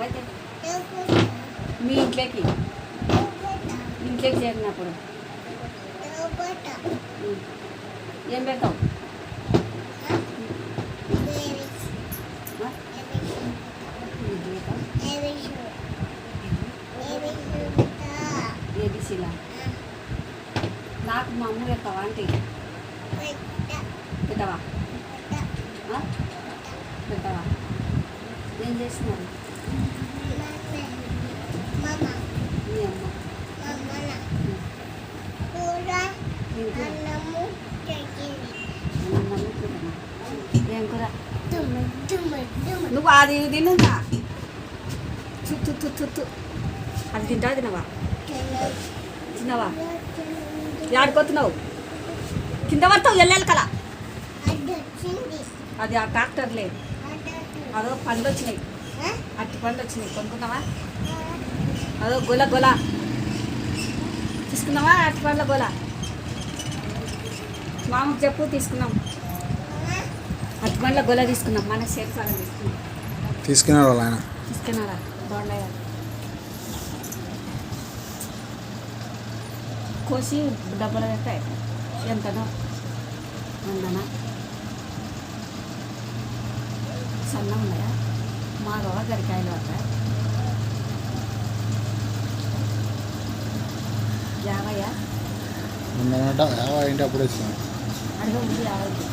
అయితే మీ ఇంట్లోకి చేరినప్పుడు ఏం పెడతావు? ఏబిసిలా నాకు మా అమ్మ పెడతావా అంటే పెట్టవా? పెట్టవా? ఏం చేస్తున్నారు మీ అమ్మ? ఏం కూర? నువ్వు అది తినగా చుట్టూ అది తినవా? తినవా? ఆడుకోతున్నావు కింద పడతావు ఎల్లెలు కదా. అది ఆ ట్రాక్టర్లే అదో పండ్లు వచ్చినాయి, అట్టి పండ్లు వచ్చినాయి, కొనుక్కున్నావా? అదో గొల తీసుకున్నావా? అట్టి పండ్ల గొల మామకు చెప్పు, తీసుకున్నాం. అట్టి పండ్ల గొల తీసుకున్నాం, మన షేర్ సాగం తీసుకున్నారా ఆయన? తీసుకున్నారా? బాగున్నాయా? కోసి డబ్బులు పెడతాయి. ఎంతనో వందనా? సన్నం ఉన్నాయా? మాగవా గరికాయలు పడతాయి? 50 50 ఏంటి అప్పుడు వచ్చింది? అడిగా ఉంది 50.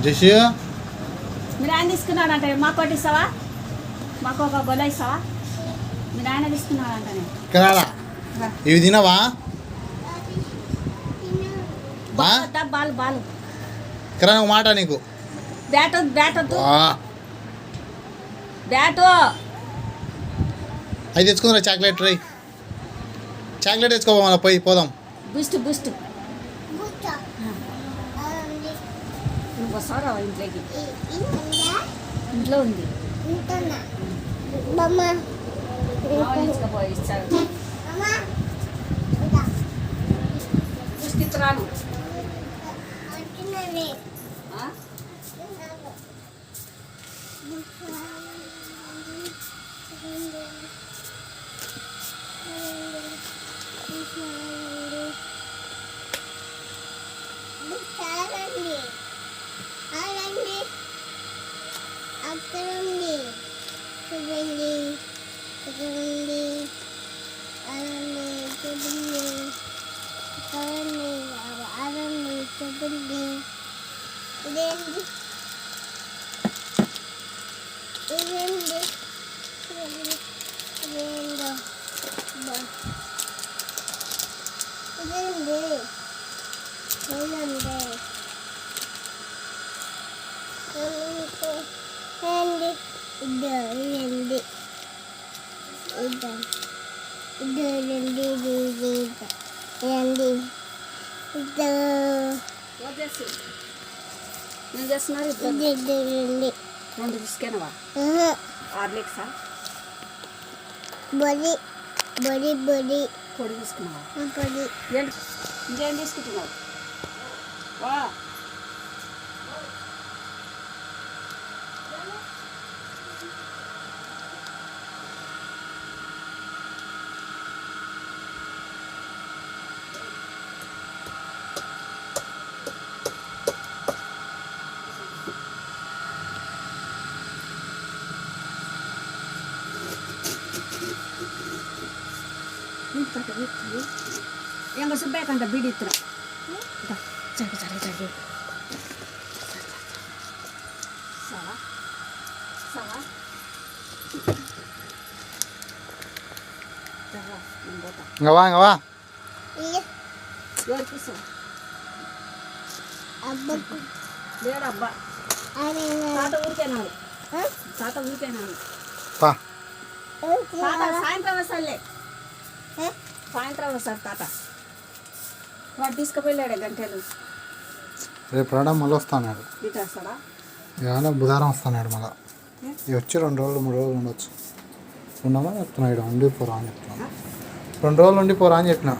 జషి మీరు ఆయన తీసుకున్నాడంటే మాకు ఒకటి ఇస్తావా? మాకు ఒక గొల్ల ఇస్తావా? మీరు ఆయన తీసుకున్నాడంటే కదా ఇవి తినవా? బాలు కదా ఒక మాట నీకు బ్యాట్ అది తెచ్చుకుందా? చాక్లెట్ తెచ్చుకోవా? మన పోదాం. బూస్ట్ నువ్వు వస్తావా ఇంట్లోకి? ఇంట్లో ఉంది. తీసుకుపోయి ఇస్తాను. బూస్ట్ ఇస్తున్నాను. ఏం చేస్తున్నారు? 2 తీసుకెళ్ళవా? హార్లిక్సా? పొడి తీసుకున్నావా? ఇంకేం తీసుకుంటున్నావు? వా yang kesempet kan tapi di truk. Dah, cari. Salah. Salah, membota. Ngawa. Iya. Luar biasa. Abba. Biar abba. Tata ఊరికేనాడు. తాత ఊరికేనాడు. పా. తాత సాయంత్రం వస్తాలే. సాయంత్రం వస్తారు తాత. వాడు తీసుకుపోయాడు గంటలు. రేపు రావడం మళ్ళీ వస్తాడు. ఇటు వస్తాడా? ఏమన్నా బుధవారం వస్తాడు మళ్ళీ. వచ్చి 2 రోజులు 3 రోజులు ఉండొచ్చు. ఉండమని చెప్తున్నాడు. ఉండిపోరా అని చెప్తున్నాను. 2 రోజులు ఉండిపోరా అని చెప్పిన.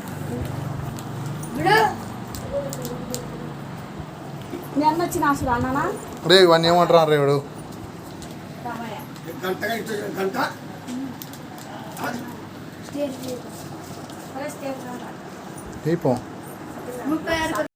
మీ అన్న వచ్చిన అసలు అన్నానా రే ఇవన్నీ ఏమంటారు రేవుడు స్టేజ్ దీపం